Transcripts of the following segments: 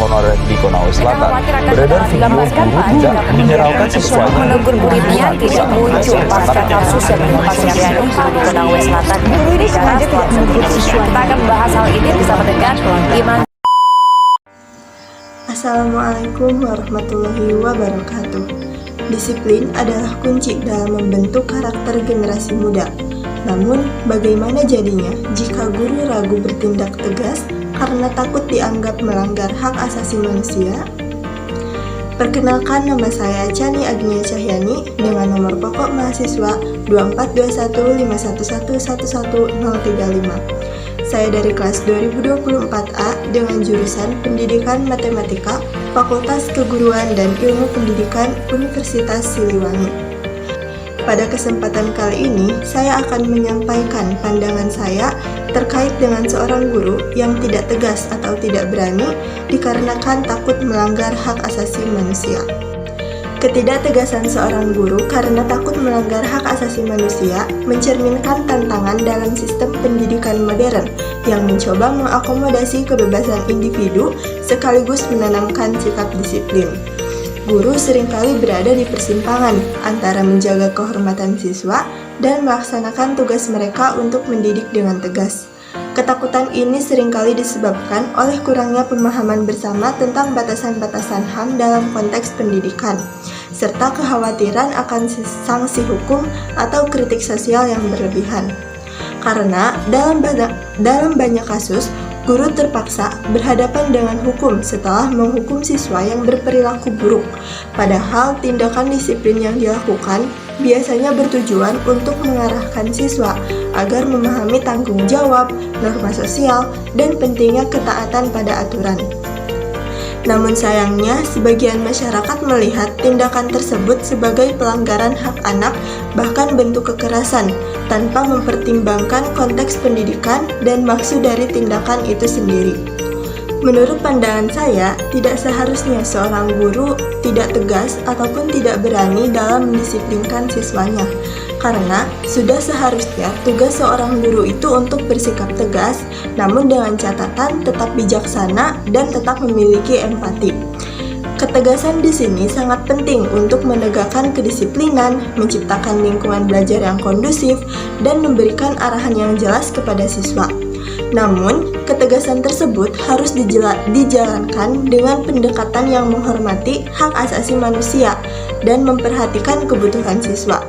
honorer di Konawe Selatan, beredar video guru tidak menyerahkan siswanya menegur muridnya tidak muncul pasca kasus yang menimpa siswa di Konawe Selatan. Bicara setelah sebelum kita akan membahas hal ini bersama dengan Iman. Assalamualaikum warahmatullahi wabarakatuh. Disiplin adalah kunci dalam membentuk karakter generasi muda. Namun, bagaimana jadinya jika guru ragu bertindak tegas karena takut dianggap melanggar hak asasi manusia? Perkenalkan, nama saya Chani Agnia Cahyani dengan nomor pokok mahasiswa 242111111035. Saya dari kelas 2024A dengan jurusan Pendidikan Matematika, Fakultas Keguruan dan Ilmu Pendidikan Universitas Siliwangi. Pada kesempatan kali ini, saya akan menyampaikan pandangan saya terkait dengan seorang guru yang tidak tegas atau tidak berani dikarenakan takut melanggar hak asasi manusia. Ketidaktegasan seorang guru karena takut melanggar hak asasi manusia mencerminkan tantangan dalam sistem pendidikan modern yang mencoba mengakomodasi kebebasan individu sekaligus menanamkan sikap disiplin. Guru seringkali berada di persimpangan antara menjaga kehormatan siswa dan melaksanakan tugas mereka untuk mendidik dengan tegas. Ketakutan ini seringkali disebabkan oleh kurangnya pemahaman bersama tentang batasan-batasan HAM dalam konteks pendidikan, serta kekhawatiran akan sanksi hukum atau kritik sosial yang berlebihan. Karena dalam banyak kasus, guru terpaksa berhadapan dengan hukum setelah menghukum siswa yang berperilaku buruk, padahal tindakan disiplin yang dilakukan biasanya bertujuan untuk mengarahkan siswa agar memahami tanggung jawab, norma sosial, dan pentingnya ketaatan pada aturan. Namun sayangnya, sebagian masyarakat melihat tindakan tersebut sebagai pelanggaran hak anak, bahkan bentuk kekerasan, tanpa mempertimbangkan konteks pendidikan dan maksud dari tindakan itu sendiri. Menurut pandangan saya, tidak seharusnya seorang guru tidak tegas ataupun tidak berani dalam mendisiplinkan siswanya, karena sudah seharusnya tugas seorang guru itu untuk bersikap tegas, namun dengan catatan tetap bijaksana dan tetap memiliki empati. Ketegasan di sini sangat penting untuk menegakkan kedisiplinan, menciptakan lingkungan belajar yang kondusif, dan memberikan arahan yang jelas kepada siswa. Namun, ketegasan tersebut harus dijalankan dengan pendekatan yang menghormati hak asasi manusia dan memperhatikan kebutuhan siswa.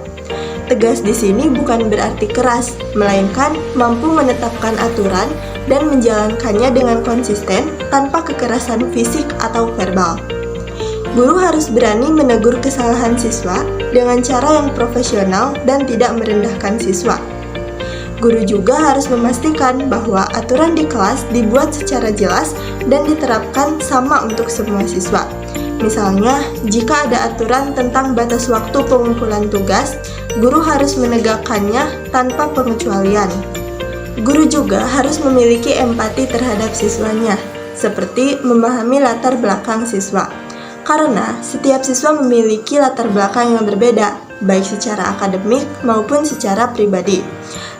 Tegas di sini bukan berarti keras, melainkan mampu menetapkan aturan dan menjalankannya dengan konsisten tanpa kekerasan fisik atau verbal. Guru harus berani menegur kesalahan siswa dengan cara yang profesional dan tidak merendahkan siswa. Guru juga harus memastikan bahwa aturan di kelas dibuat secara jelas dan diterapkan sama untuk semua siswa. Misalnya, jika ada aturan tentang batas waktu pengumpulan tugas, guru harus menegakkannya tanpa pengecualian. Guru juga harus memiliki empati terhadap siswanya, seperti memahami latar belakang siswa. Karena setiap siswa memiliki latar belakang yang berbeda, baik secara akademik maupun secara pribadi.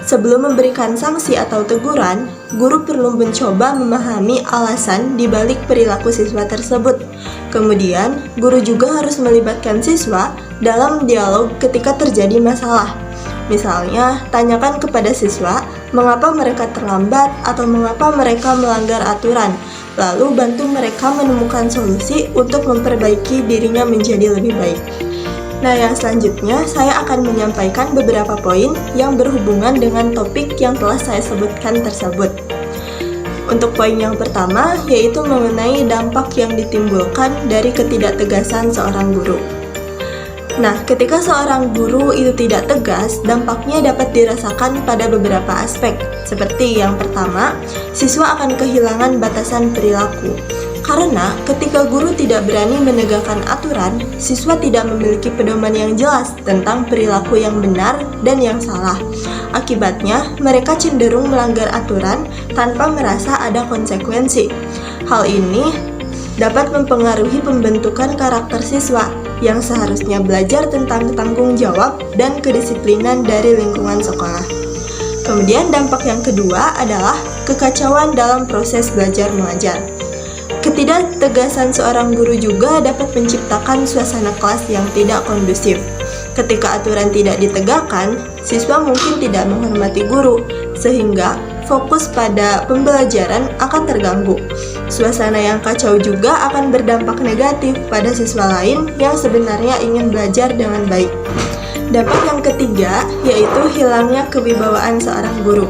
Sebelum memberikan sanksi atau teguran, guru perlu mencoba memahami alasan di balik perilaku siswa tersebut. Kemudian, guru juga harus melibatkan siswa dalam dialog ketika terjadi masalah. Misalnya, tanyakan kepada siswa mengapa mereka terlambat atau mengapa mereka melanggar aturan, lalu bantu mereka menemukan solusi untuk memperbaiki dirinya menjadi lebih baik. Nah, yang selanjutnya saya akan menyampaikan beberapa poin yang berhubungan dengan topik yang telah saya sebutkan tersebut. Untuk poin yang pertama, yaitu mengenai dampak yang ditimbulkan dari ketidaktegasan seorang guru. Nah, ketika seorang guru itu tidak tegas, dampaknya dapat dirasakan pada beberapa aspek. Seperti yang pertama, siswa akan kehilangan batasan perilaku. Karena ketika guru tidak berani menegakkan aturan, siswa tidak memiliki pedoman yang jelas tentang perilaku yang benar dan yang salah. Akibatnya, mereka cenderung melanggar aturan tanpa merasa ada konsekuensi. Hal ini dapat mempengaruhi pembentukan karakter siswa yang seharusnya belajar tentang tanggung jawab dan kedisiplinan dari lingkungan sekolah. Kemudian dampak yang kedua adalah kekacauan dalam proses belajar mengajar. Ketidaktegasan seorang guru juga dapat menciptakan suasana kelas yang tidak kondusif. Ketika aturan tidak ditegakkan, siswa mungkin tidak menghormati guru, sehingga fokus pada pembelajaran akan terganggu. Suasana yang kacau juga akan berdampak negatif pada siswa lain yang sebenarnya ingin belajar dengan baik. Dampak yang ketiga yaitu hilangnya kewibawaan seorang guru.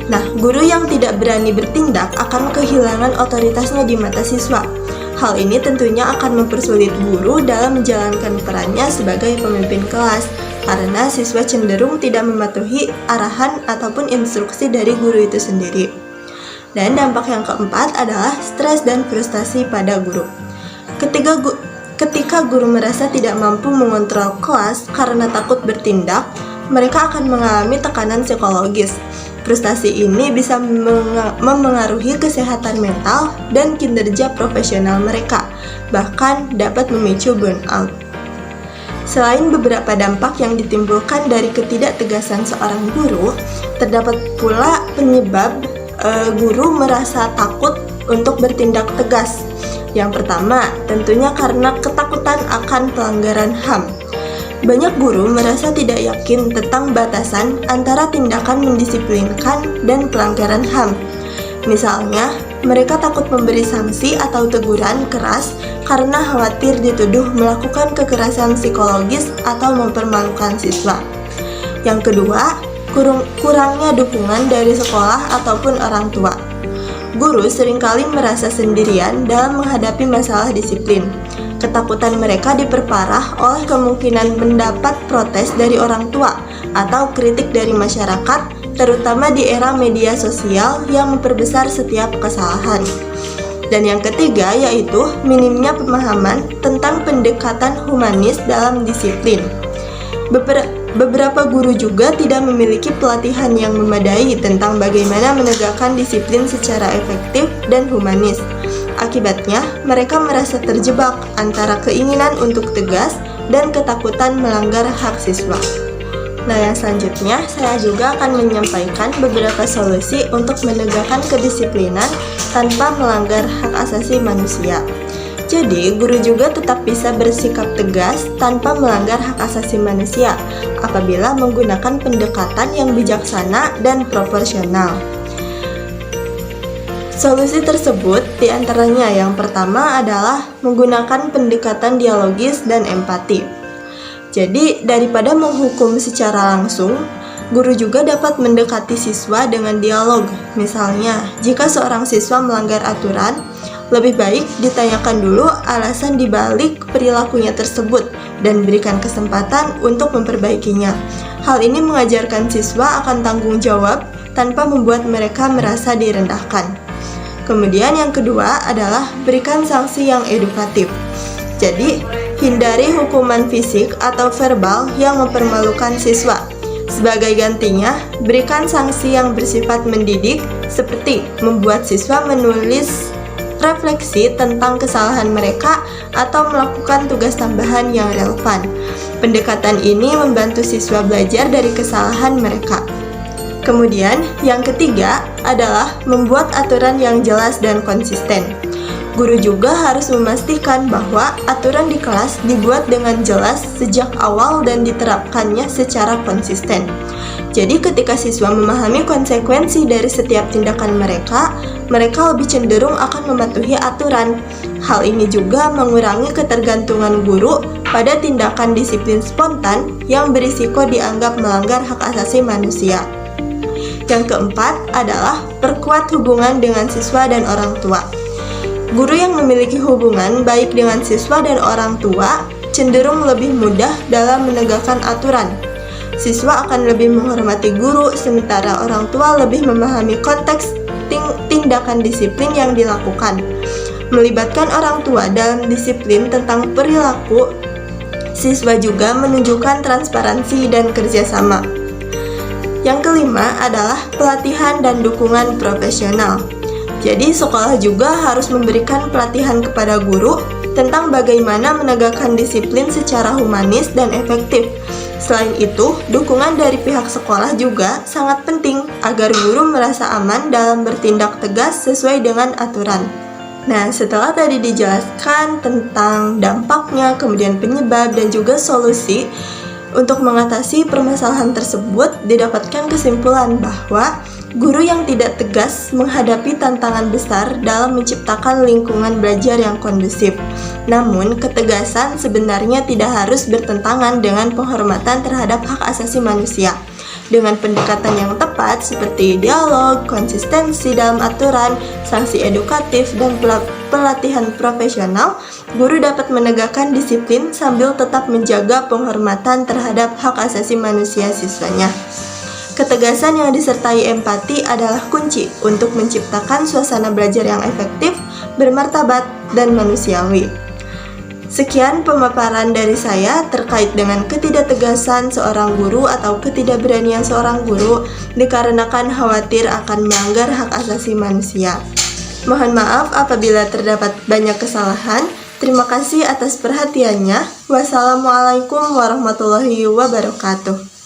Nah, guru yang tidak berani bertindak akan kehilangan otoritasnya di mata siswa. Hal ini tentunya akan mempersulit guru dalam menjalankan perannya sebagai pemimpin kelas, karena siswa cenderung tidak mematuhi arahan ataupun instruksi dari guru itu sendiri. Dan dampak yang keempat adalah stres dan frustasi pada guru. Ketika guru merasa tidak mampu mengontrol kelas karena takut bertindak, mereka akan mengalami tekanan psikologis. Frustasi ini bisa memengaruhi kesehatan mental dan kinerja profesional mereka, bahkan dapat memicu burnout. Selain beberapa dampak yang ditimbulkan dari ketidaktegasan seorang guru, terdapat pula penyebab guru merasa takut untuk bertindak tegas. Yang pertama, tentunya karena ketakutan akan pelanggaran HAM. Banyak guru merasa tidak yakin tentang batasan antara tindakan mendisiplinkan dan pelanggaran HAM. Misalnya, mereka takut memberi sanksi atau teguran keras karena khawatir dituduh melakukan kekerasan psikologis atau mempermalukan siswa. Yang kedua, kurangnya dukungan dari sekolah ataupun orang tua. Guru seringkali merasa sendirian dalam menghadapi masalah disiplin. Ketakutan mereka diperparah oleh kemungkinan mendapat protes dari orang tua atau kritik dari masyarakat, terutama di era media sosial yang memperbesar setiap kesalahan. Dan yang ketiga yaitu minimnya pemahaman tentang pendekatan humanis dalam disiplin. Beberapa guru juga tidak memiliki pelatihan yang memadai tentang bagaimana menegakkan disiplin secara efektif dan humanis. Akibatnya, mereka merasa terjebak antara keinginan untuk tegas dan ketakutan melanggar hak siswa. Nah, yang selanjutnya saya juga akan menyampaikan beberapa solusi untuk menegakkan kedisiplinan tanpa melanggar hak asasi manusia. Jadi, guru juga tetap bisa bersikap tegas tanpa melanggar hak asasi manusia apabila menggunakan pendekatan yang bijaksana dan proporsional. Solusi tersebut diantaranya yang pertama adalah menggunakan pendekatan dialogis dan empati. Jadi, daripada menghukum secara langsung, guru juga dapat mendekati siswa dengan dialog. Misalnya, jika seorang siswa melanggar aturan, lebih baik ditanyakan dulu alasan dibalik perilakunya tersebut dan berikan kesempatan untuk memperbaikinya. Hal ini mengajarkan siswa akan tanggung jawab tanpa membuat mereka merasa direndahkan. Kemudian yang kedua adalah berikan sanksi yang edukatif. Jadi, hindari hukuman fisik atau verbal yang mempermalukan siswa. Sebagai gantinya, berikan sanksi yang bersifat mendidik seperti membuat siswa menulis refleksi tentang kesalahan mereka atau melakukan tugas tambahan yang relevan. Pendekatan ini membantu siswa belajar dari kesalahan mereka. Kemudian, yang ketiga adalah membuat aturan yang jelas dan konsisten. Guru juga harus memastikan bahwa aturan di kelas dibuat dengan jelas sejak awal dan diterapkannya secara konsisten. Jadi ketika siswa memahami konsekuensi dari setiap tindakan mereka lebih cenderung akan mematuhi aturan. Hal ini juga mengurangi ketergantungan guru pada tindakan disiplin spontan yang berisiko dianggap melanggar hak asasi manusia. Yang keempat adalah perkuat hubungan dengan siswa dan orang tua. Guru yang memiliki hubungan baik dengan siswa dan orang tua cenderung lebih mudah dalam menegakkan aturan. Siswa akan lebih menghormati guru, sementara orang tua lebih memahami konteks tindakan disiplin yang dilakukan. Melibatkan orang tua dalam disiplin tentang perilaku, siswa juga menunjukkan transparansi dan kerjasama. Yang kelima adalah pelatihan dan dukungan profesional. Jadi sekolah juga harus memberikan pelatihan kepada guru tentang bagaimana menegakkan disiplin secara humanis dan efektif. Selain itu, dukungan dari pihak sekolah juga sangat penting agar guru merasa aman dalam bertindak tegas sesuai dengan aturan. Nah, setelah tadi dijelaskan tentang dampaknya, kemudian penyebab dan juga solusi untuk mengatasi permasalahan tersebut, didapatkan kesimpulan bahwa guru yang tidak tegas menghadapi tantangan besar dalam menciptakan lingkungan belajar yang kondusif. Namun, ketegasan sebenarnya tidak harus bertentangan dengan penghormatan terhadap hak asasi manusia. Dengan pendekatan yang tepat seperti dialog, konsistensi dalam aturan, sanksi edukatif, dan pelatihan profesional, guru dapat menegakkan disiplin sambil tetap menjaga penghormatan terhadap hak asasi manusia siswanya. Ketegasan yang disertai empati adalah kunci untuk menciptakan suasana belajar yang efektif, bermartabat, dan manusiawi. Sekian pemaparan dari saya terkait dengan ketidaktegasan seorang guru atau ketidakberanian seorang guru dikarenakan khawatir akan melanggar hak asasi manusia. Mohon maaf apabila terdapat banyak kesalahan. Terima kasih atas perhatiannya. Wassalamualaikum warahmatullahi wabarakatuh.